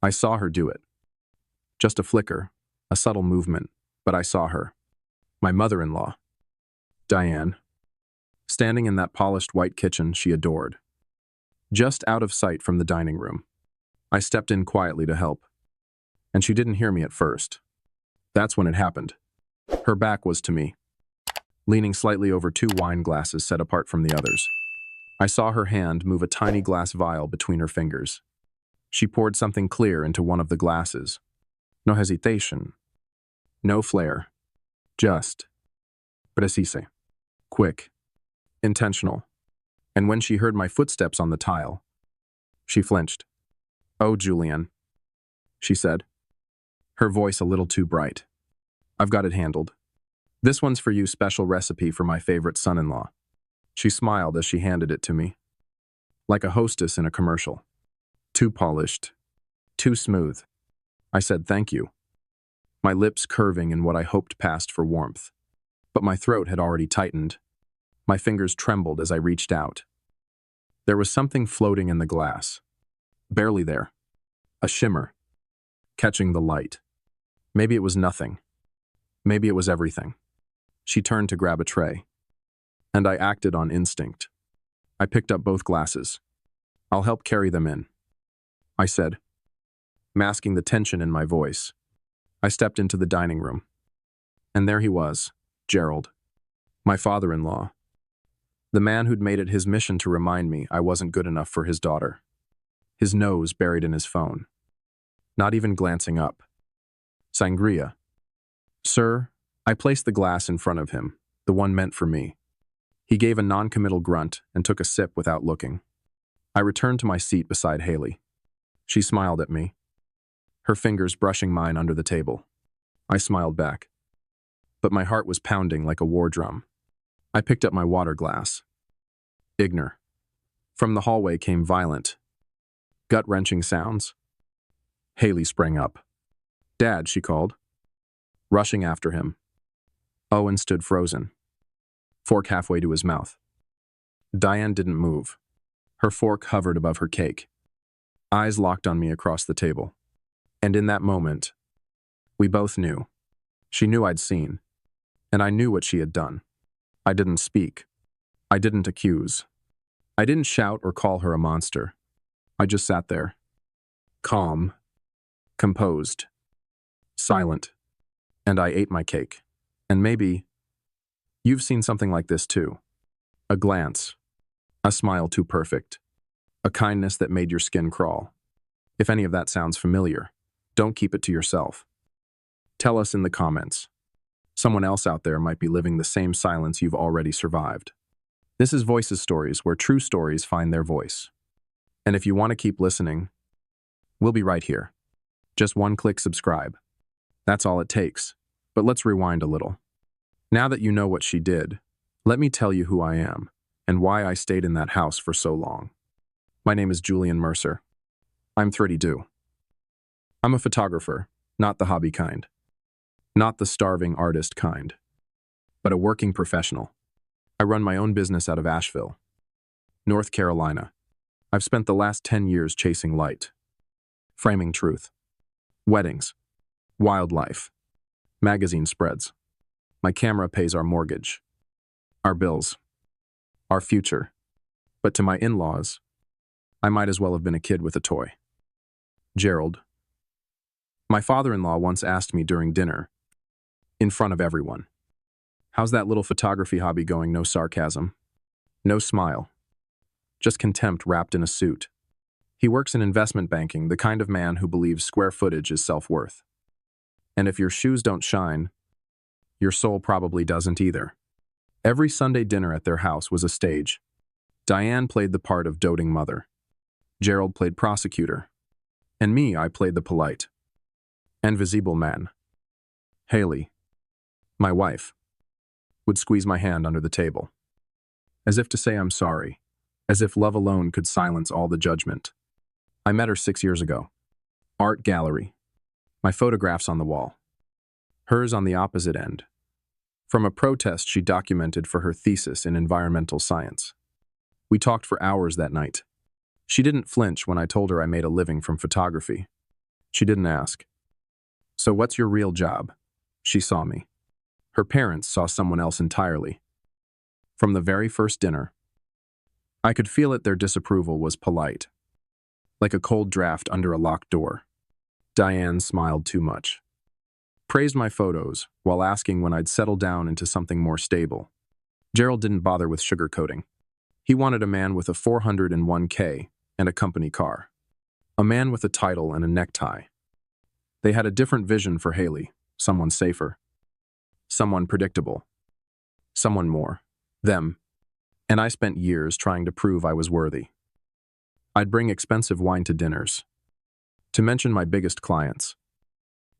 I saw her do it. Just a flicker, a subtle movement, but I saw her. My mother-in-law, Diane, standing in that polished white kitchen she adored, just out of sight from the dining room. I stepped in quietly to help, and she didn't hear me at first. That's when it happened. Her back was to me, leaning slightly over two wine glasses set apart from the others. I saw her hand move a tiny glass vial between her fingers. She poured something clear into one of the glasses. No hesitation. No flair. Just precise. Quick. Intentional. And when she heard my footsteps on the tile, she flinched. "Oh, Julian," she said, her voice a little too bright. "I've got it handled. This one's for you, special recipe for my favorite son-in-law." She smiled as she handed it to me, like a hostess in a commercial. Too polished. Too smooth. I said thank you, my lips curving in what I hoped passed for warmth. But my throat had already tightened. My fingers trembled as I reached out. There was something floating in the glass. Barely there. A shimmer. Catching the light. Maybe it was nothing. Maybe it was everything. She turned to grab a tray. And I acted on instinct. I picked up both glasses. "I'll help carry them in," I said, masking the tension in my voice. I stepped into the dining room. And there he was, Gerald, my father-in-law. The man who'd made it his mission to remind me I wasn't good enough for his daughter. His nose buried in his phone. Not even glancing up. Sangria. "Sir," I placed the glass in front of him, the one meant for me. He gave a non-committal grunt and took a sip without looking. I returned to my seat beside Haley. She smiled at me, her fingers brushing mine under the table. I smiled back. But my heart was pounding like a war drum. I picked up my water glass. Ignore. From the hallway came violent, gut-wrenching sounds. Haley sprang up. "Dad," she called, rushing after him. Owen stood frozen, fork halfway to his mouth. Diane didn't move. Her fork hovered above her cake. Eyes locked on me across the table. And in that moment, we both knew. She knew I'd seen, and I knew what she had done. I didn't speak. I didn't accuse. I didn't shout or call her a monster. I just sat there, calm, composed, silent, and I ate my cake. And maybe you've seen something like this too. A glance, a smile too perfect, a kindness that made your skin crawl. If any of that sounds familiar, don't keep it to yourself. Tell us in the comments. Someone else out there might be living the same silence you've already survived. This is Voices Stories, where true stories find their voice. And if you want to keep listening, we'll be right here. Just one click subscribe. That's all it takes. But let's rewind a little. Now that you know what she did, let me tell you who I am and why I stayed in that house for so long. My name is Julian Mercer. I'm 32. I'm a photographer, not the hobby kind. Not the starving artist kind, but a working professional. I run my own business out of Asheville, North Carolina. I've spent the last 10 years chasing light, framing truth, weddings, wildlife, magazine spreads. My camera pays our mortgage, our bills, our future. But to my in-laws, I might as well have been a kid with a toy. Gerald. My father-in-law once asked me during dinner, in front of everyone, "How's that little photography hobby going?" No sarcasm, no smile, just contempt wrapped in a suit. He works in investment banking, the kind of man who believes square footage is self-worth. And if your shoes don't shine, your soul probably doesn't either. Every Sunday dinner at their house was a stage. Diane played the part of doting mother. Gerald played prosecutor. And me, I played the polite and visible man. Haley, my wife, would squeeze my hand under the table, as if to say I'm sorry, as if love alone could silence all the judgment. I met her 6 years ago. Art gallery. My photographs on the wall. Hers on the opposite end. From a protest she documented for her thesis in environmental science. We talked for hours that night. She didn't flinch when I told her I made a living from photography. She didn't ask. So what's your real job? She saw me. Her parents saw someone else entirely. From the very first dinner, I could feel it. Their disapproval was polite, like a cold draft under a locked door. Diane smiled too much. Praised my photos while asking when I'd settle down into something more stable. Gerald didn't bother with sugarcoating. He wanted a man with a 401k and a company car. A man with a title and a necktie. They had a different vision for Haley. Someone safer. Someone predictable. Someone more. Them. And I spent years trying to prove I was worthy. I'd bring expensive wine to dinners. To mention my biggest clients.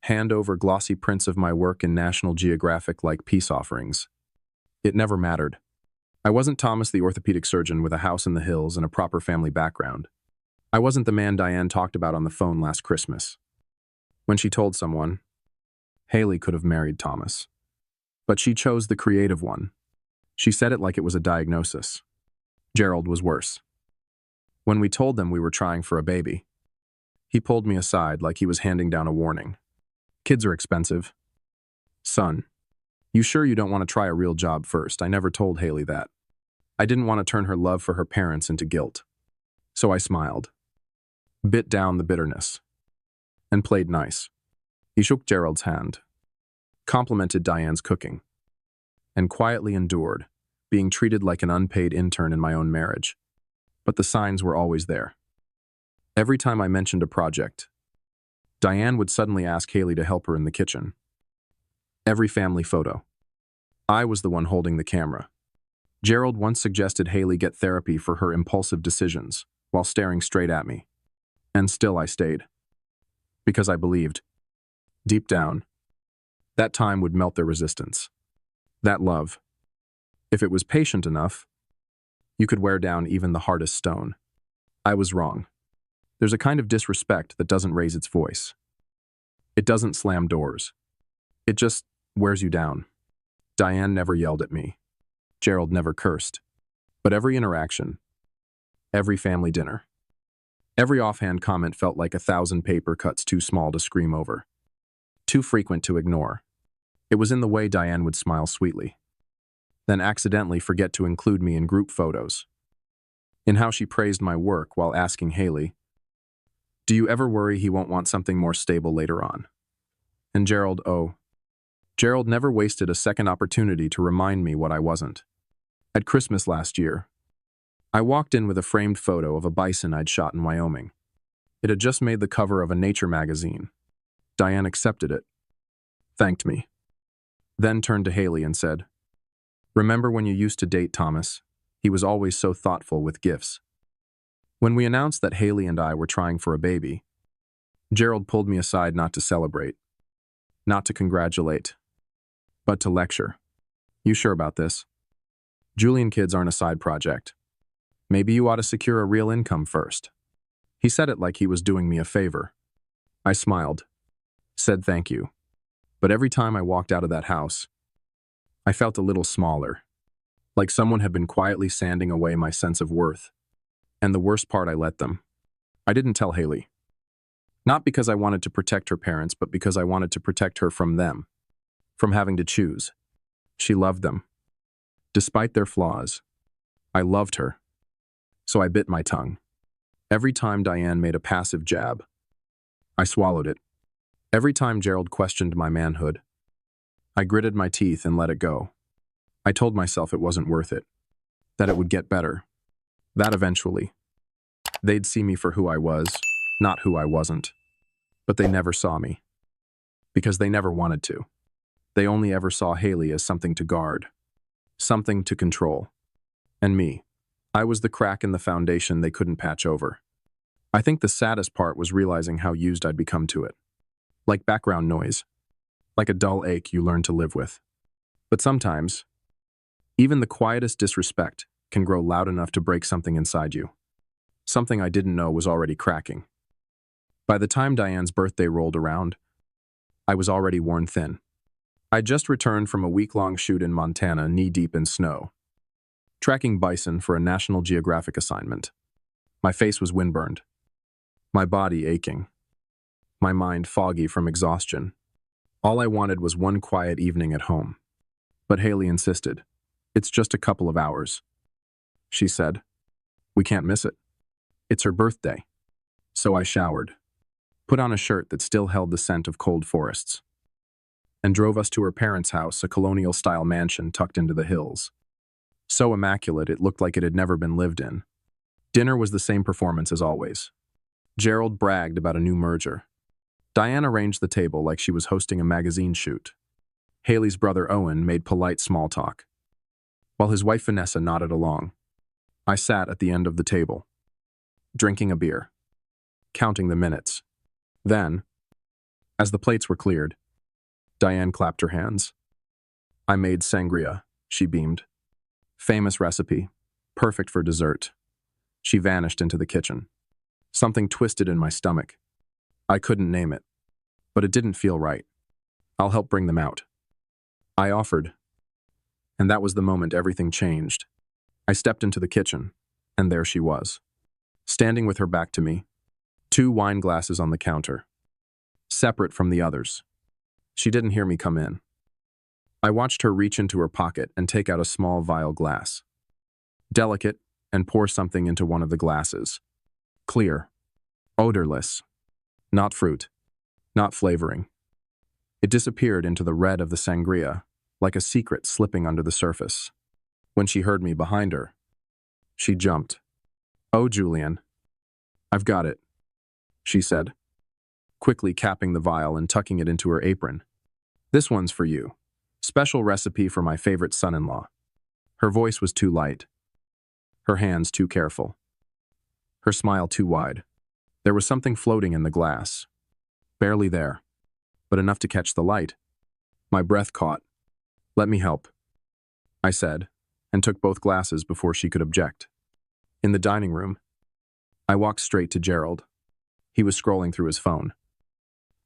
Hand over glossy prints of my work in National Geographic like peace offerings. It never mattered. I wasn't Thomas the orthopedic surgeon with a house in the hills and a proper family background. I wasn't the man Diane talked about on the phone last Christmas. When she told someone, Haley could have married Thomas. But she chose the creative one. She said it like it was a diagnosis. Gerald was worse. When we told them we were trying for a baby, he pulled me aside like he was handing down a warning. Kids are expensive. Son, you sure you don't want to try a real job first? I never told Haley that. I didn't want to turn her love for her parents into guilt. So I smiled, bit down the bitterness, and played nice. He shook Gerald's hand, complimented Diane's cooking, and quietly endured being treated like an unpaid intern in my own marriage. But the signs were always there. Every time I mentioned a project, Diane would suddenly ask Haley to help her in the kitchen. Every family photo. I was the one holding the camera. Gerald once suggested Haley get therapy for her impulsive decisions while staring straight at me. And still I stayed. Because I believed, deep down, that time would melt their resistance. That love, if it was patient enough, you could wear down even the hardest stone. I was wrong. There's a kind of disrespect that doesn't raise its voice. It doesn't slam doors. It just wears you down. Diane never yelled at me. Gerald never cursed. But every interaction, every family dinner, every offhand comment felt like 1,000 paper cuts too small to scream over, too frequent to ignore. It was in the way Diane would smile sweetly, then accidentally forget to include me in group photos, in how she praised my work while asking Haley, do you ever worry he won't want something more stable later on? And Gerald never wasted a second opportunity to remind me what I wasn't. At Christmas last year, I walked in with a framed photo of a bison I'd shot in Wyoming. It had just made the cover of a nature magazine. Diane accepted it, thanked me, then turned to Haley and said, remember when you used to date Thomas? He was always so thoughtful with gifts. When we announced that Haley and I were trying for a baby, Gerald pulled me aside not to celebrate, not to congratulate, but to lecture. You sure about this? Julian kids aren't a side project. Maybe you ought to secure a real income first. He said it like he was doing me a favor. I smiled, said thank you. But every time I walked out of that house, I felt a little smaller, like someone had been quietly sanding away my sense of worth. And the worst part, I let them. I didn't tell Haley. Not because I wanted to protect her parents, but because I wanted to protect her from them, from having to choose. She loved them. Despite their flaws, I loved her. So I bit my tongue. Every time Diane made a passive jab, I swallowed it. Every time Gerald questioned my manhood, I gritted my teeth and let it go. I told myself it wasn't worth it, that it would get better, that eventually they'd see me for who I was, not who I wasn't. But they never saw me, because they never wanted to. They only ever saw Haley as something to guard, something to control. And me, I was the crack in the foundation they couldn't patch over. I think the saddest part was realizing how used I'd become to it. Like background noise, like a dull ache you learn to live with. But sometimes, even the quietest disrespect can grow loud enough to break something inside you. Something I didn't know was already cracking. By the time Diane's birthday rolled around, I was already worn thin. I'd just returned from a week-long shoot in Montana, knee-deep in snow, tracking bison for a National Geographic assignment. My face was windburned, my body aching, my mind foggy from exhaustion. All I wanted was one quiet evening at home. But Haley insisted. "It's just a couple of hours," she said. "We can't miss it. It's her birthday." So I showered, put on a shirt that still held the scent of cold forests, and drove us to her parents' house, a colonial-style mansion tucked into the hills. So immaculate it looked like it had never been lived in. Dinner was the same performance as always. Gerald bragged about a new merger. Diane arranged the table like she was hosting a magazine shoot. Haley's brother Owen made polite small talk, while his wife Vanessa nodded along. I sat at the end of the table, drinking a beer, counting the minutes. Then, as the plates were cleared, Diane clapped her hands. "I made sangria," she beamed. "Famous recipe, perfect for dessert." She vanished into the kitchen. Something twisted in my stomach. I couldn't name it, but it didn't feel right. "I'll help bring them out," I offered. And that was the moment everything changed. I stepped into the kitchen, and there she was, standing with her back to me, 2 wine glasses on the counter, separate from the others. She didn't hear me come in. I watched her reach into her pocket and take out a small vial glass, delicate, and pour something into one of the glasses. Clear, odorless, not fruit, not flavoring. It disappeared into the red of the sangria, like a secret slipping under the surface. When she heard me behind her, she jumped. "Oh, Julian, I've got it," she said, quickly capping the vial and tucking it into her apron. "This one's for you. Special recipe for my favorite son-in-law." Her voice was too light, her hands too careful, her smile too wide. There was something floating in the glass, barely there, but enough to catch the light. My breath caught. "Let me help," I said, and took both glasses before she could object. In the dining room, I walked straight to Gerald. He was scrolling through his phone,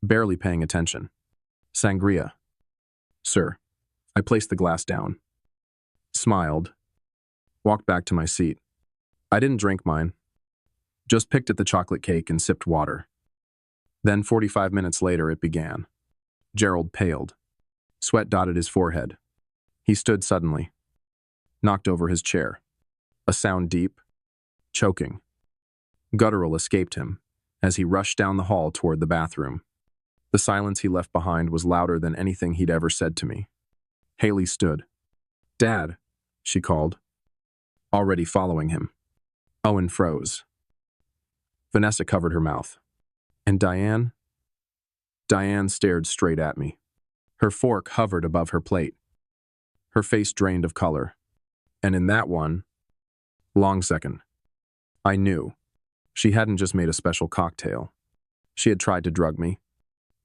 barely paying attention. "Sangria, sir." I placed the glass down, smiled, walked back to my seat. I didn't drink mine, just picked at the chocolate cake and sipped water. Then 45 minutes later it began. Gerald paled. Sweat dotted his forehead. He stood suddenly, knocked over his chair. A sound deep, choking, guttural escaped him as he rushed down the hall toward the bathroom. The silence he left behind was louder than anything he'd ever said to me. Haley stood. "Dad," she called, already following him. Owen froze. Vanessa covered her mouth. And Diane? Diane stared straight at me. Her fork hovered above her plate. Her face drained of color. And in that one long second, I knew. She hadn't just made a special cocktail. She had tried to drug me.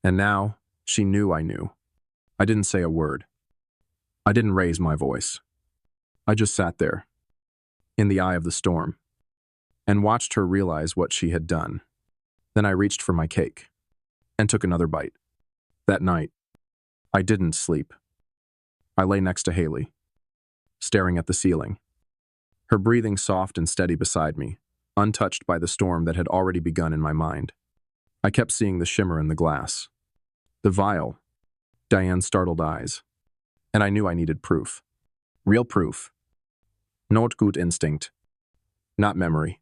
And now, she knew I knew. I didn't say a word. I didn't raise my voice. I just sat there, in the eye of the storm, and watched her realize what she had done. Then I reached for my cake, and took another bite. That night, I didn't sleep. I lay next to Haley, staring at the ceiling, her breathing soft and steady beside me, untouched by the storm that had already begun in my mind. I kept seeing the shimmer in the glass, the vial, Diane's startled eyes, and I knew I needed proof. Real proof. Not gut instinct. Not memory.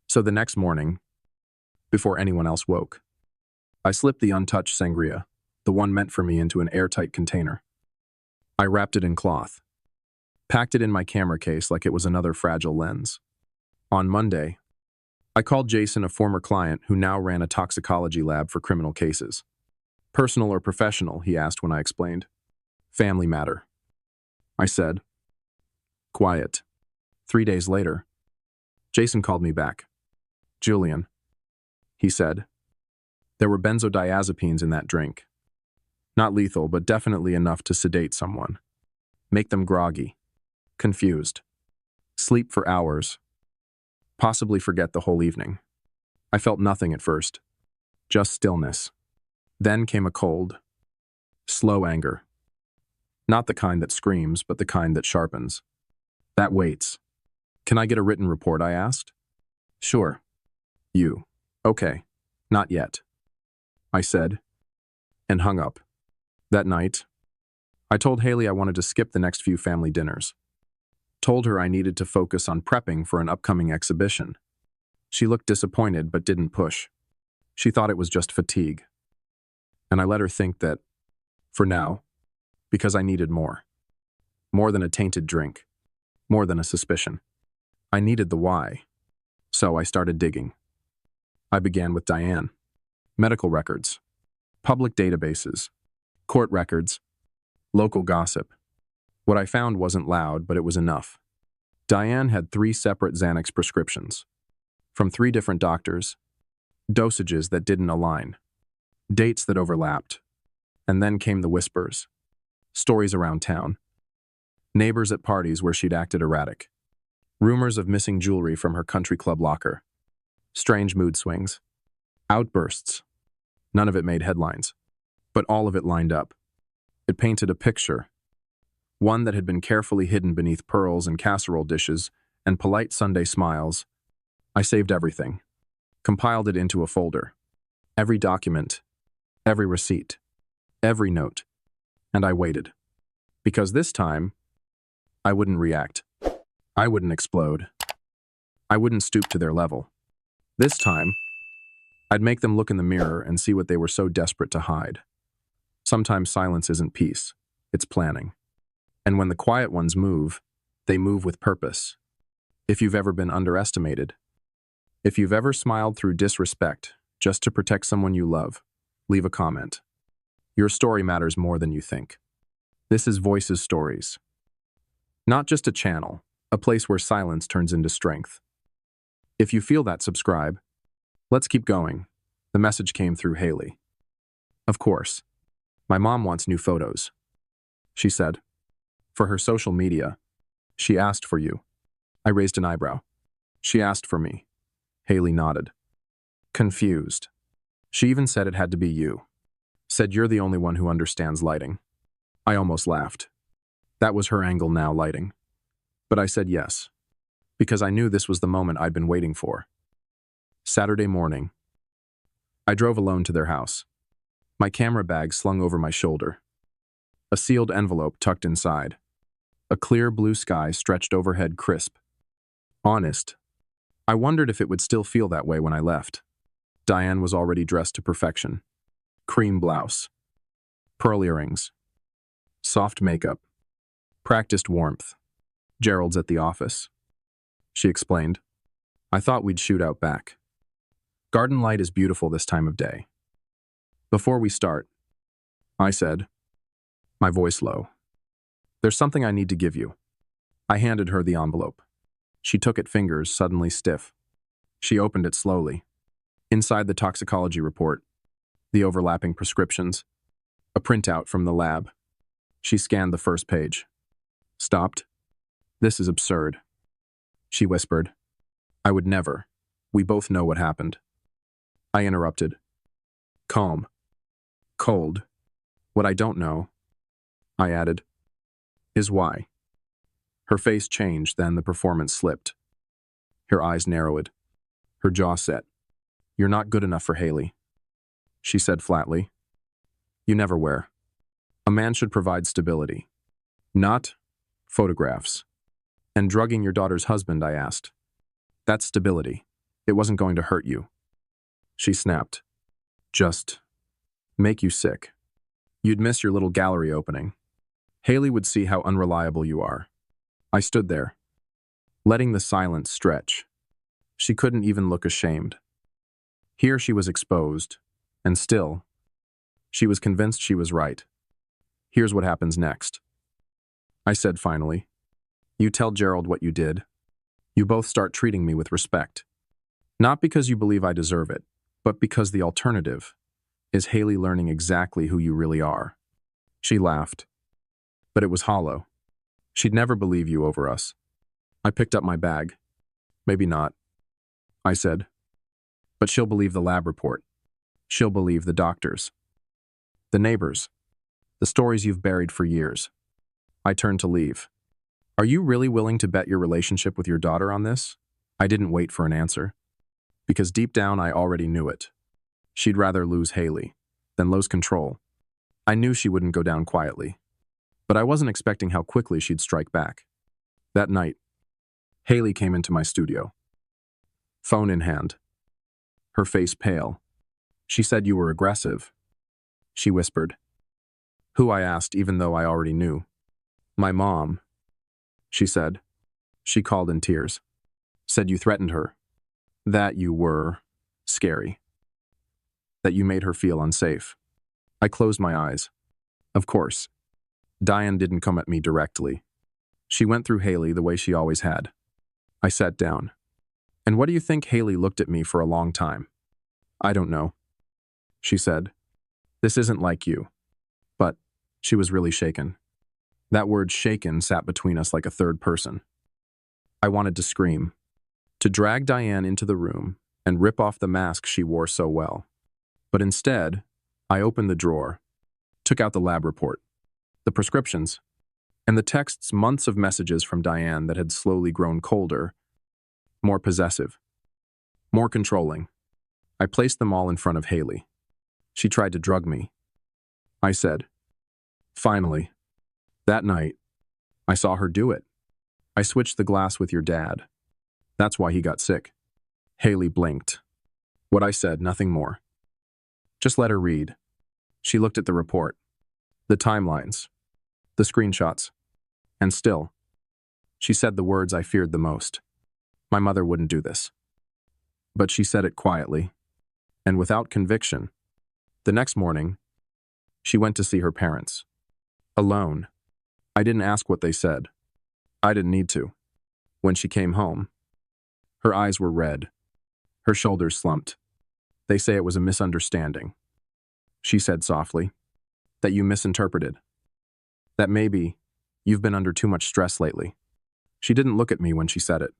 So the next morning, before anyone else woke, I slipped the untouched sangria, the one meant for me, into an airtight container. I wrapped it in cloth, packed it in my camera case like it was another fragile lens. On Monday, I called Jason, a former client who now ran a toxicology lab for criminal cases. "Personal or professional?" he asked when I explained. "Family matter," I said. Quiet. 3 days later, Jason called me back. "Julian," he said, "there were benzodiazepines in that drink. Not lethal, but definitely enough to sedate someone. Make them groggy, confused, sleep for hours, possibly forget the whole evening." I felt nothing at first, just stillness. Then came a cold, slow anger. Not the kind that screams, but the kind that sharpens. That waits. "Can I get a written report?" I asked. "Sure." "You." "Okay. Not yet." I said, and hung up. That night, I told Haley I wanted to skip the next few family dinners. Told her I needed to focus on prepping for an upcoming exhibition. She looked disappointed but didn't push. She thought it was just fatigue. And I let her think that, for now, because I needed more. More than a tainted drink. More than a suspicion. I needed the why. So I started digging. I began with Diane. Medical records. Public databases. Court records. Local gossip. What I found wasn't loud, but it was enough. Diane had 3 separate Xanax prescriptions. From 3 different doctors. Dosages that didn't align. Dates that overlapped. And then came the whispers. Stories around town. Neighbors at parties where she'd acted erratic. Rumors of missing jewelry from her country club locker. Strange mood swings. Outbursts. None of it made headlines. But all of it lined up. It painted a picture. One that had been carefully hidden beneath pearls and casserole dishes and polite Sunday smiles. I saved everything. Compiled it into a folder. Every document. Every receipt. Every note. And I waited. Because this time, I wouldn't react. I wouldn't explode. I wouldn't stoop to their level. This time, I'd make them look in the mirror and see what they were so desperate to hide. Sometimes silence isn't peace, it's planning. And when the quiet ones move, they move with purpose. If you've ever been underestimated, if you've ever smiled through disrespect just to protect someone you love, leave a comment. Your story matters more than you think. This is Voices Stories. Not just a channel, a place where silence turns into strength. If you feel that, subscribe. Let's keep going. The message came through Haley. Of course. My mom wants new photos. She said. For her social media. She asked for you. I raised an eyebrow. She asked for me. Haley nodded. Confused. She even said it had to be you. Said you're the only one who understands lighting. I almost laughed. That was her angle now, lighting. But I said yes. Because I knew this was the moment I'd been waiting for. Saturday morning. I drove alone to their house. My camera bag slung over my shoulder. A sealed envelope tucked inside. A clear blue sky stretched overhead crisp. Honest. I wondered if it would still feel that way when I left. Diane was already dressed to perfection. Cream blouse. Pearl earrings. Soft makeup. Practiced warmth. Gerald's at the office. She explained. I thought we'd shoot out back. Garden light is beautiful this time of day. Before we start, I said, my voice low. There's something I need to give you. I handed her the envelope. She took it, fingers suddenly stiff. She opened it slowly. Inside the toxicology report, the overlapping prescriptions, a printout from the lab. She scanned the first page. Stopped. This is absurd. She whispered. I would never. We both know what happened. I interrupted. Calm. Cold. What I don't know, I added, is why. Her face changed, then the performance slipped. Her eyes narrowed. Her jaw set. You're not good enough for Haley, she said flatly. You never were. A man should provide stability. Not photographs. And drugging your daughter's husband, I asked. That's stability. It wasn't going to hurt you. She snapped. Just make you sick. You'd miss your little gallery opening. Haley would see how unreliable you are. I stood there, letting the silence stretch. She couldn't even look ashamed. Here she was exposed, and still, she was convinced she was right. Here's what happens next. I said finally. You tell Gerald what you did. You both start treating me with respect. Not because you believe I deserve it, but because the alternative is Haley learning exactly who you really are. She laughed. But it was hollow. She'd never believe you over us. I picked up my bag. Maybe not, I said. But she'll believe the lab report. She'll believe the doctors. The neighbors. The stories you've buried for years. I turned to leave. Are you really willing to bet your relationship with your daughter on this? I didn't wait for an answer. Because deep down I already knew it. She'd rather lose Haley. then lose control. I knew she wouldn't go down quietly, but I wasn't expecting how quickly she'd strike back. That night, Haley came into my studio, phone in hand, her face pale. She said, "You were aggressive," she whispered. Who, I asked, even though I already knew. "My mom," she said. She called in tears. "Said you threatened her. That you were scary. That you made her feel unsafe." I closed my eyes. Of course, Diane didn't come at me directly. She went through Haley the way she always had. I sat down. "And what do you think?" Haley looked at me for a long time. "I don't know," she said. "This isn't like you." But she was really shaken. That word shaken sat between us like a third person. I wanted to scream, to drag Diane into the room and rip off the mask she wore so well. But instead, I opened the drawer, took out the lab report, the prescriptions, and the texts, months of messages from Diane that had slowly grown colder, more possessive, more controlling. I placed them all in front of Haley. She tried to drug me. I said, "Finally." That night, I saw her do it. "I switched the glass with your dad. That's why he got sick." Haley blinked. What I said, nothing more. "Just let her read." She looked at the report, the timelines, the screenshots, and still, she said the words I feared the most. My mother wouldn't do this. But she said it quietly, and without conviction. The next morning, she went to see her parents. Alone. I didn't ask what they said. I didn't need to. When she came home, her eyes were red. Her shoulders slumped. "They say it was a misunderstanding," she said softly. "That you misinterpreted. That maybe you've been under too much stress lately." She didn't look at me when she said it.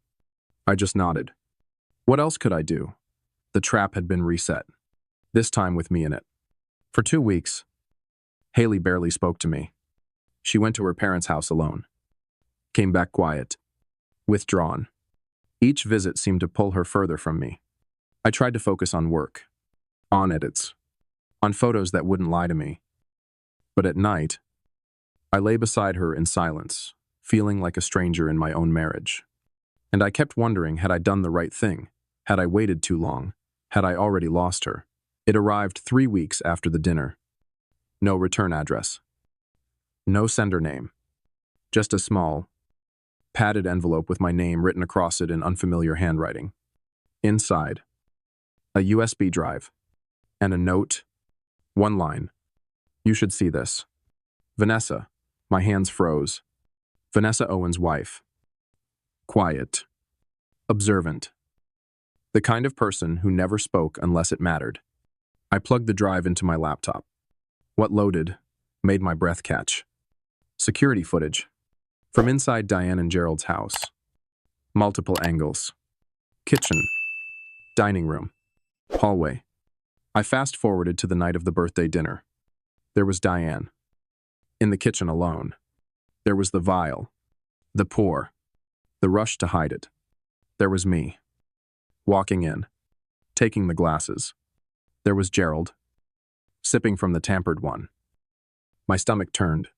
I just nodded. What else could I do? The trap had been reset, this time with me in it. For 2 weeks, Haley barely spoke to me. She went to her parents' house alone. Came back quiet, withdrawn. Each visit seemed to pull her further from me. I tried to focus on work, on edits, on photos that wouldn't lie to me. But at night, I lay beside her in silence, feeling like a stranger in my own marriage. And I kept wondering, had I done the right thing? Had I waited too long? Had I already lost her? It arrived 3 weeks after the dinner. No return address. No sender name. Just a small, padded envelope with my name written across it in unfamiliar handwriting. Inside, a USB drive, and a note. One line. "You should see this. Vanessa." My hands froze. Vanessa Owen's wife. Quiet. Observant. The kind of person who never spoke unless it mattered. I plugged the drive into my laptop. What loaded made my breath catch. Security footage. From inside Diane and Gerald's house. Multiple angles. Kitchen. Dining room. Hallway. I fast-forwarded to the night of the birthday dinner. There was Diane. In the kitchen alone. There was the vial. The pour. The rush to hide it. There was me. Walking in. Taking the glasses. There was Gerald. Sipping from the tampered one. My stomach turned.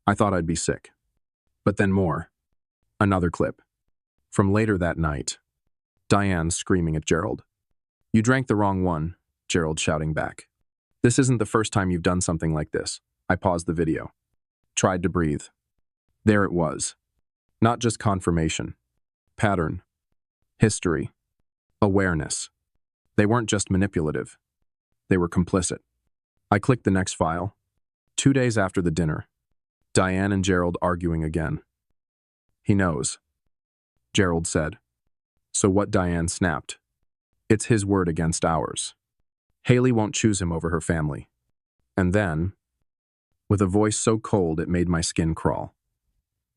I thought I'd be sick. But then more. Another clip. From later that night. Diane screaming at Gerald. "You drank the wrong one," Gerald shouting back. "This isn't the first time you've done something like this." I paused the video. Tried to breathe. There it was. Not just confirmation. Pattern. History. Awareness. They weren't just manipulative. They were complicit. I clicked the next file. 2 days after the dinner. Diane and Gerald arguing again. "He knows," Gerald said. So what? Diane snapped. "It's his word against ours. Haley won't choose him over her family." And then, with a voice so cold it made my skin crawl.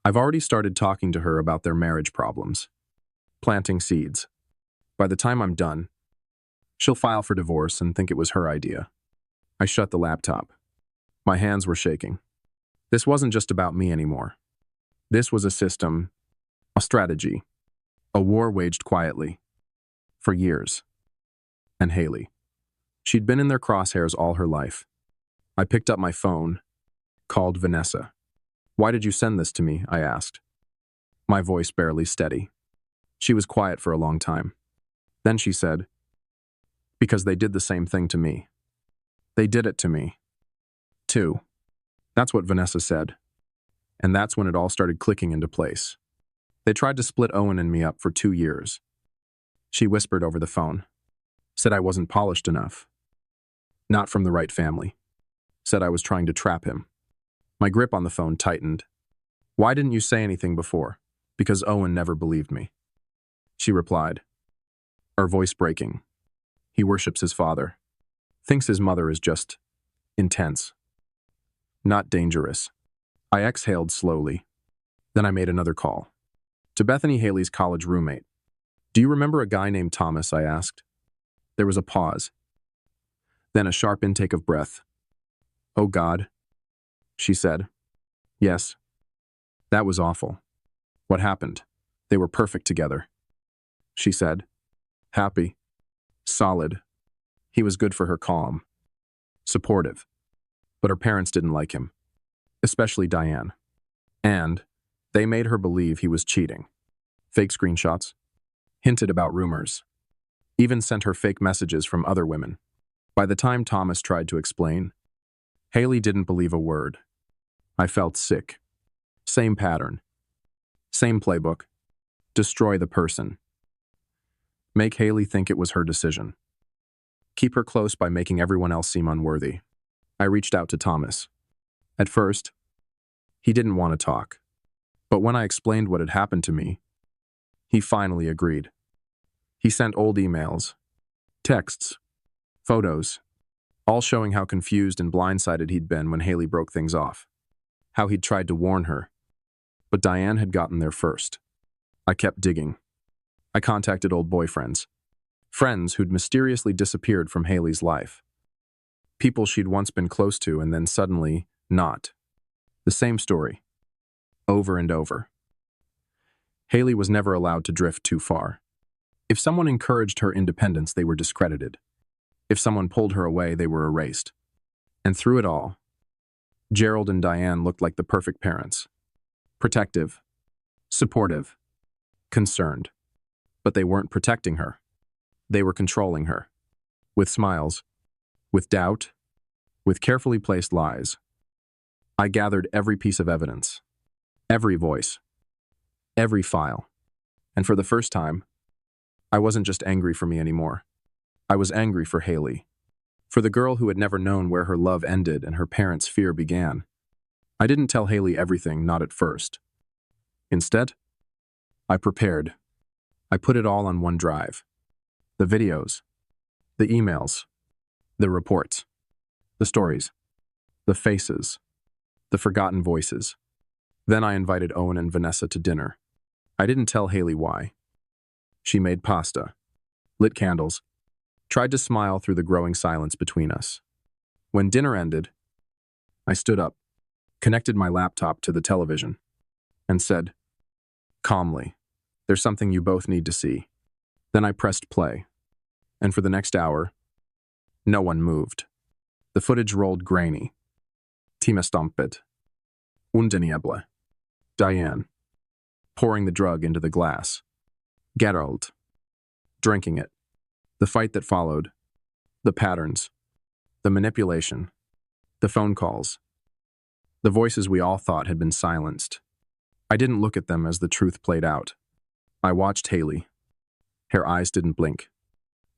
"I've already started talking to her about their marriage problems. Planting seeds. By the time I'm done, she'll file for divorce and think it was her idea." I shut the laptop. My hands were shaking. This wasn't just about me anymore. This was a system, a strategy, a war waged quietly. For years. And Haley. She'd been in their crosshairs all her life. I picked up my phone, called Vanessa. "Why did you send this to me?" I asked, my voice barely steady. She was quiet for a long time. Then she said, "Because they did the same thing to me. They did it to me, too." That's what Vanessa said. And that's when it all started clicking into place. They tried to split Owen and me up for 2 years. She whispered over the phone. Said I wasn't polished enough. Not from the right family. Said I was trying to trap him. My grip on the phone tightened. "Why didn't you say anything before?" "Because Owen never believed me," she replied, her voice breaking. "He worships his father. Thinks his mother is just intense. Not dangerous." I exhaled slowly. Then I made another call. To Bethany Haley's college roommate. "Do you remember a guy named Thomas?" I asked. There was a pause. Then a sharp intake of breath. "Oh God," she said. "Yes. That was awful." "What happened?" "They were perfect together," she said. "Happy. Solid. He was good for her, calm. Supportive. But her parents didn't like him. Especially Diane. And they made her believe he was cheating. Fake screenshots. Hinted about rumors. Even sent her fake messages from other women. By the time Thomas tried to explain, Haley didn't believe a word. I felt sick. Same pattern. Same playbook. Destroy the person. Make Haley think it was her decision. Keep her close by making everyone else seem unworthy. I reached out to Thomas. At first, he didn't want to talk. But when I explained what had happened to me, he finally agreed. He sent old emails, texts, photos, all showing how confused and blindsided he'd been when Haley broke things off. How he'd tried to warn her. But Diane had gotten there first. I kept digging. I contacted old boyfriends. Friends who'd mysteriously disappeared from Haley's life. People she'd once been close to and then suddenly not. The same story. Over and over. Haley was never allowed to drift too far. If someone encouraged her independence, they were discredited. If someone pulled her away, they were erased. And through it all, Gerald and Diane looked like the perfect parents. Protective. Supportive. Concerned. But they weren't protecting her. They were controlling her. With smiles. With doubt. With carefully placed lies. I gathered every piece of evidence. Every voice. Every file. And for the first time, I wasn't just angry for me anymore. I was angry for Haley. For the girl who had never known where her love ended and her parents' fear began. I didn't tell Haley everything, not at first. Instead, I prepared. I put it all on one drive. The videos. The emails. The reports. The stories. The faces. The forgotten voices. Then I invited Owen and Vanessa to dinner. I didn't tell Haley why. She made pasta, lit candles, tried to smile through the growing silence between us. When dinner ended, I stood up, connected my laptop to the television, and said, calmly, "There's something you both need to see." Then I pressed play, and for the next hour, no one moved. The footage rolled grainy. Tima Stompet. Undeniable. Diane. Pouring the drug into the glass. Gerald. Drinking it. The fight that followed. The patterns. The manipulation. The phone calls. The voices we all thought had been silenced. I didn't look at them as the truth played out. I watched Haley. Her eyes didn't blink.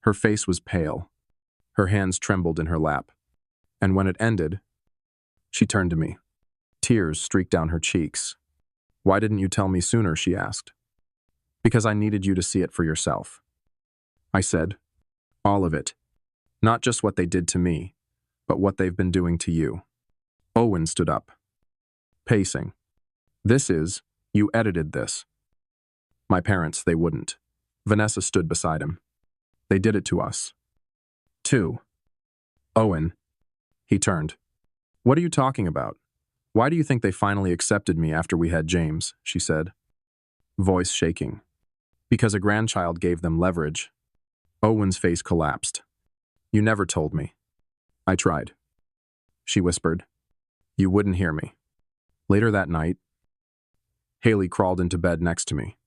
Her face was pale. Her hands trembled in her lap. And when it ended, she turned to me. Tears streaked down her cheeks. "Why didn't you tell me sooner?" she asked. "Because I needed you to see it for yourself." I said, "All of it. Not just what they did to me, but what they've been doing to you." Owen stood up. Pacing. You edited this." My parents, they wouldn't. Vanessa stood beside him. "They did it to us." "Too." "Owen." He turned. "What are you talking about? Why do you think they finally accepted me after we had James?" she said, voice shaking. "Because a grandchild gave them leverage." Owen's face collapsed. "You never told me." I tried. she whispered. You wouldn't hear me. Later that night, Haley crawled into bed next to me.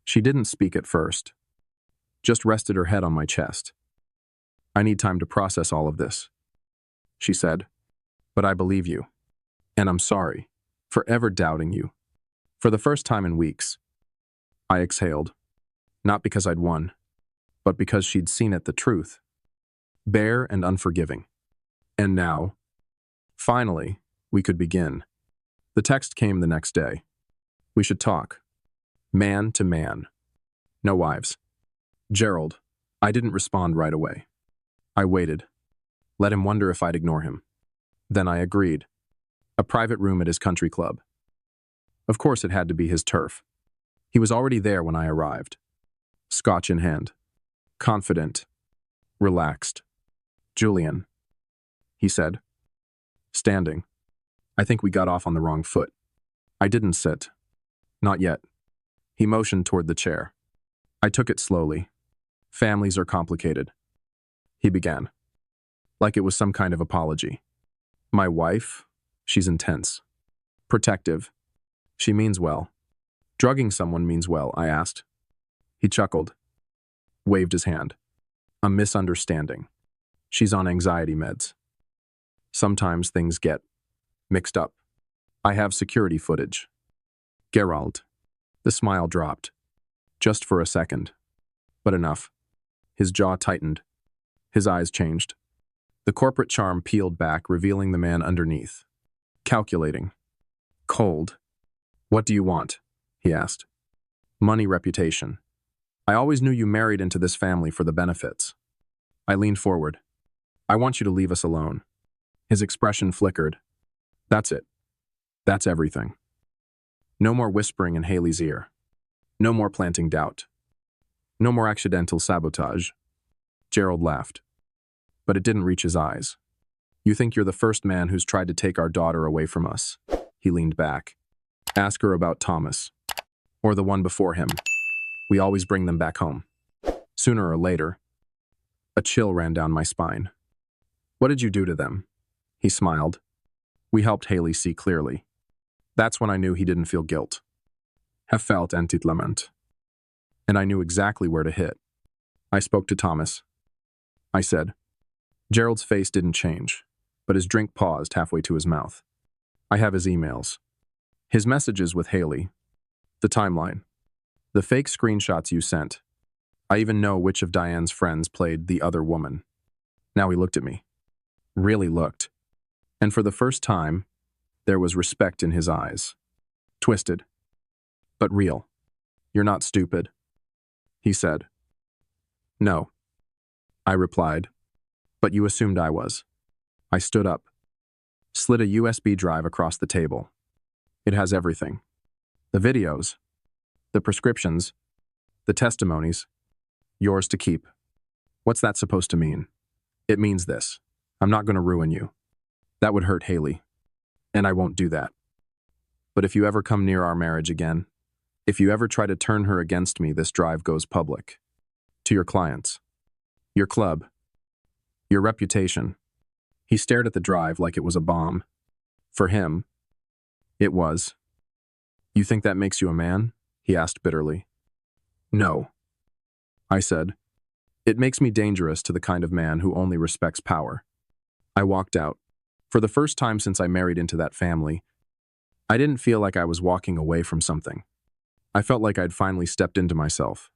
She didn't speak at first, just rested her head on my chest. I need time to process all of this, she said, but I believe you. And I'm sorry for ever doubting you. For the first time in weeks, I exhaled, not because I'd won, but because she'd seen it, the truth, bare and unforgiving. And now, finally, we could begin. The text came the next day. We should talk. Man to man. No wives. Gerald. I didn't respond right away. I waited. Let him wonder if I'd ignore him. Then I agreed. A private room at his country club. Of course it had to be his turf. He was already there when I arrived. Scotch in hand. Confident. Relaxed. Julian, he said, standing. I think we got off on the wrong foot. I didn't sit. Not yet. He motioned toward the chair. I took it slowly. Families are complicated. He began. Like it was some kind of apology. My wife, she's intense. Protective. She means well. Drugging someone means well, I asked. He chuckled. Waved his hand. A misunderstanding. She's on anxiety meds. Sometimes things get mixed up. I have security footage. Gerald. The smile dropped. Just for a second. But enough. His jaw tightened. His eyes changed. The corporate charm peeled back, revealing the man underneath. Calculating. Cold. What do you want? He asked. Money, reputation. I always knew you married into this family for the benefits. I leaned forward. I want you to leave us alone. His expression flickered. That's it. That's everything. No more whispering in Haley's ear. No more planting doubt. No more accidental sabotage. Gerald laughed. But it didn't reach his eyes. You think you're the first man who's tried to take our daughter away from us. He leaned back. Ask her about Thomas. Or the one before him. We always bring them back home. Sooner or later. A chill ran down my spine. What did you do to them? He smiled. We helped Haley see clearly. That's when I knew he didn't feel guilt. Have felt entitlement. And I knew exactly where to hit. I spoke to Thomas. I said. Gerald's face didn't change, but his drink paused halfway to his mouth. I have his emails. His messages with Haley. The timeline. The fake screenshots you sent. I even know which of Diane's friends played the other woman. Now he looked at me. Really looked. And for the first time, there was respect in his eyes. Twisted. But real. You're not stupid. He said. No. I replied. But you assumed I was. I stood up. Slid a USB drive across the table. It has everything. The videos. The prescriptions. The testimonies. Yours to keep. What's that supposed to mean? It means this. I'm not going to ruin you. That would hurt Haley. And I won't do that. But if you ever come near our marriage again, if you ever try to turn her against me, this drive goes public. To your clients. Your club. Your reputation. He stared at the drive like it was a bomb. For him, it was. You think that makes you a man? He asked bitterly. No. I said. It makes me dangerous to the kind of man who only respects power. I walked out. For the first time since I married into that family, I didn't feel like I was walking away from something. I felt like I'd finally stepped into myself.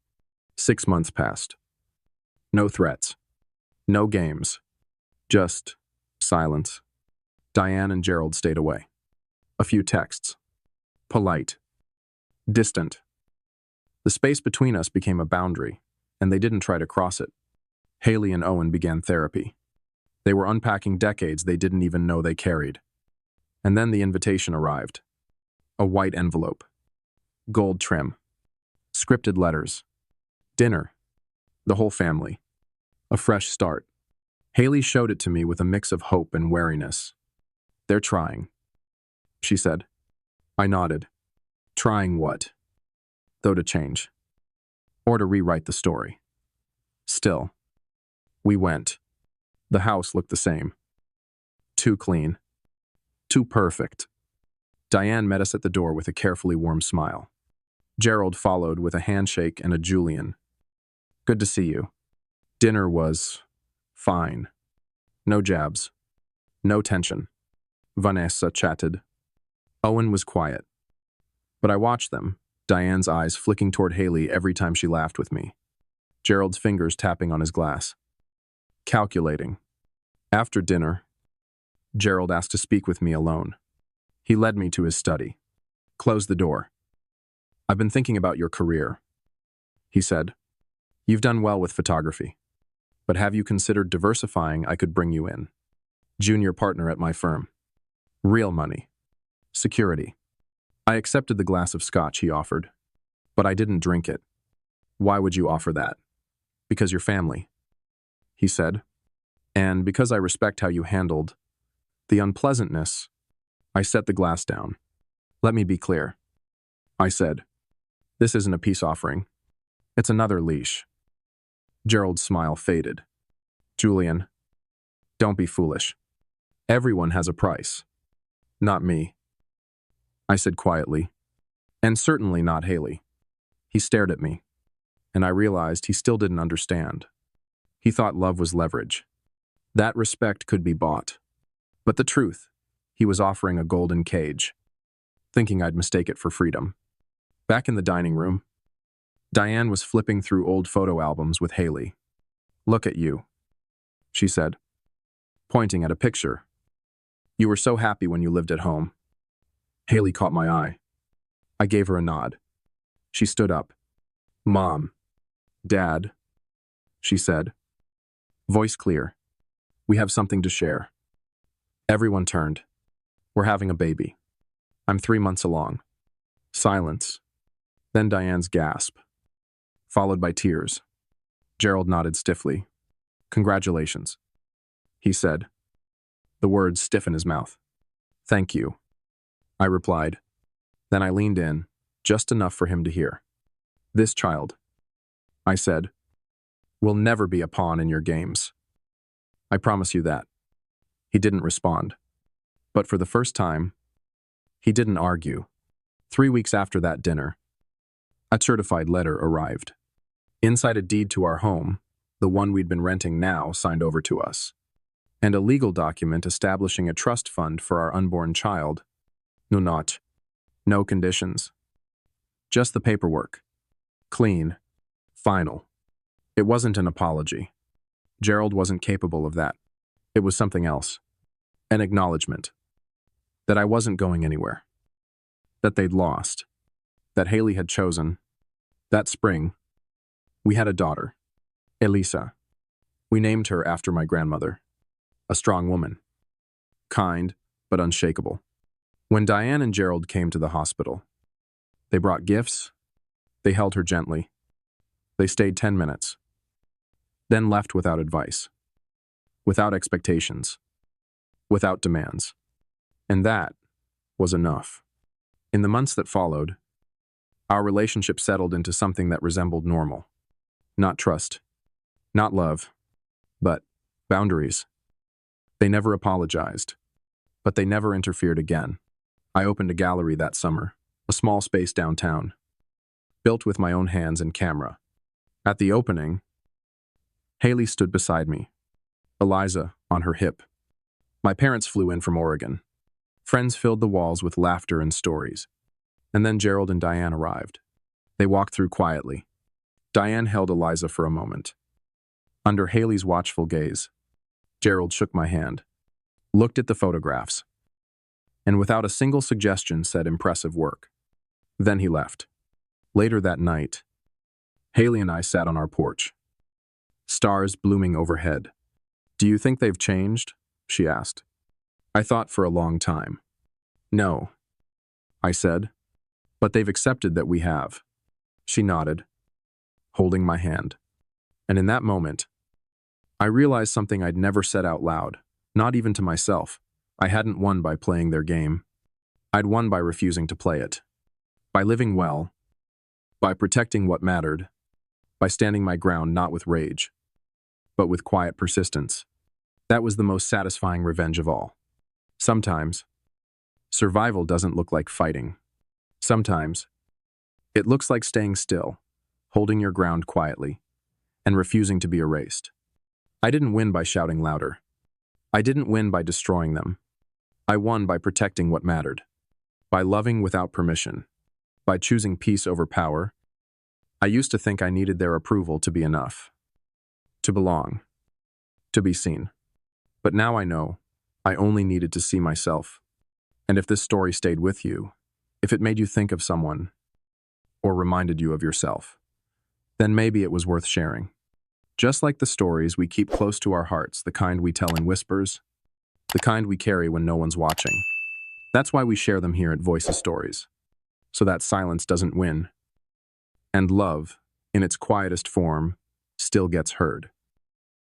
6 months passed. No threats. No games. Just silence. Diane and Gerald stayed away. A few texts. Polite. Distant. The space between us became a boundary, and they didn't try to cross it. Haley and Owen began therapy. They were unpacking decades they didn't even know they carried. And then the invitation arrived. A white envelope. Gold trim. Scripted letters. Dinner. The whole family. A fresh start. Haley showed it to me with a mix of hope and wariness. They're trying, she said. I nodded. Trying what? Though to change. Or to rewrite the story. Still. We went. The house looked the same. Too clean. Too perfect. Diane met us at the door with a carefully warm smile. Gerald followed with a handshake and a Julian. Good to see you. Dinner was fine. No jabs. No tension. Vanessa chatted. Owen was quiet. But I watched them, Diane's eyes flicking toward Haley every time she laughed with me. Gerald's fingers tapping on his glass. Calculating. After dinner, Gerald asked to speak with me alone. He led me to his study. Closed the door. I've been thinking about your career, he said. You've done well with photography. But have you considered diversifying? I could bring you in. Junior partner at my firm. Real money. Security. I accepted the glass of scotch he offered, but I didn't drink it. Why would you offer that? Because you're family, he said. And because I respect how you handled the unpleasantness. I set the glass down. Let me be clear, I said. This isn't a peace offering. It's another leash. Gerald's smile faded. Julian, don't be foolish. Everyone has a price. Not me, I said quietly. And certainly not Haley. He stared at me, and I realized he still didn't understand. He thought love was leverage. That respect could be bought. But the truth, he was offering a golden cage, thinking I'd mistake it for freedom. Back in the dining room, Diane was flipping through old photo albums with Haley. Look at you, she said, pointing at a picture. You were so happy when you lived at home. Haley caught my eye. I gave her a nod. She stood up. Mom. Dad, she said, voice clear. We have something to share. Everyone turned. We're having a baby. I'm 3 months along. Silence. Then Diane's gasp, followed by tears. Gerald nodded stiffly. Congratulations, he said. The words stiff in his mouth. Thank you, I replied. Then I leaned in, just enough for him to hear. This child, I said, will never be a pawn in your games. I promise you that. He didn't respond. But for the first time, he didn't argue. 3 weeks after that dinner, a certified letter arrived. Inside a deed to our home, the one we'd been renting now signed over to us, and a legal document establishing a trust fund for our unborn child. No conditions. Just the paperwork. Clean. Final. It wasn't an apology. Gerald wasn't capable of that. It was something else. An acknowledgement. That I wasn't going anywhere. That they'd lost. That Haley had chosen. That spring, we had a daughter, Elisa. We named her after my grandmother. A strong woman. Kind, but unshakable. When Diane and Gerald came to the hospital, they brought gifts. They held her gently. They stayed 10 minutes. Then left without advice. Without expectations. Without demands. And that was enough. In the months that followed, our relationship settled into something that resembled normal. Not trust. Not love. But boundaries. They never apologized. But they never interfered again. I opened a gallery that summer, a small space downtown, built with my own hands and camera. At the opening, Haley stood beside me, Eliza on her hip. My parents flew in from Oregon. Friends filled the walls with laughter and stories. And then Gerald and Diane arrived. They walked through quietly. Diane held Eliza for a moment. Under Haley's watchful gaze, Gerald shook my hand, looked at the photographs, and without a single suggestion said impressive work. Then he left. Later that night, Haley and I sat on our porch. Stars blooming overhead. Do you think they've changed? She asked. I thought for a long time. No, I said, but they've accepted that we have. She nodded, holding my hand. And in that moment, I realized something I'd never said out loud, not even to myself. I hadn't won by playing their game. I'd won by refusing to play it. By living well. By protecting what mattered. By standing my ground not with rage, but with quiet persistence. That was the most satisfying revenge of all. Sometimes, survival doesn't look like fighting. Sometimes, it looks like staying still, holding your ground quietly, and refusing to be erased. I didn't win by shouting louder. I didn't win by destroying them. I won by protecting what mattered, by loving without permission, by choosing peace over power. I used to think I needed their approval to be enough, to belong, to be seen. But now I know I only needed to see myself. And if this story stayed with you, if it made you think of someone, or reminded you of yourself, then maybe it was worth sharing. Just like the stories we keep close to our hearts, the kind we tell in whispers, the kind we carry when no one's watching. That's why we share them here at Voices Stories, so that silence doesn't win, and love, in its quietest form, still gets heard.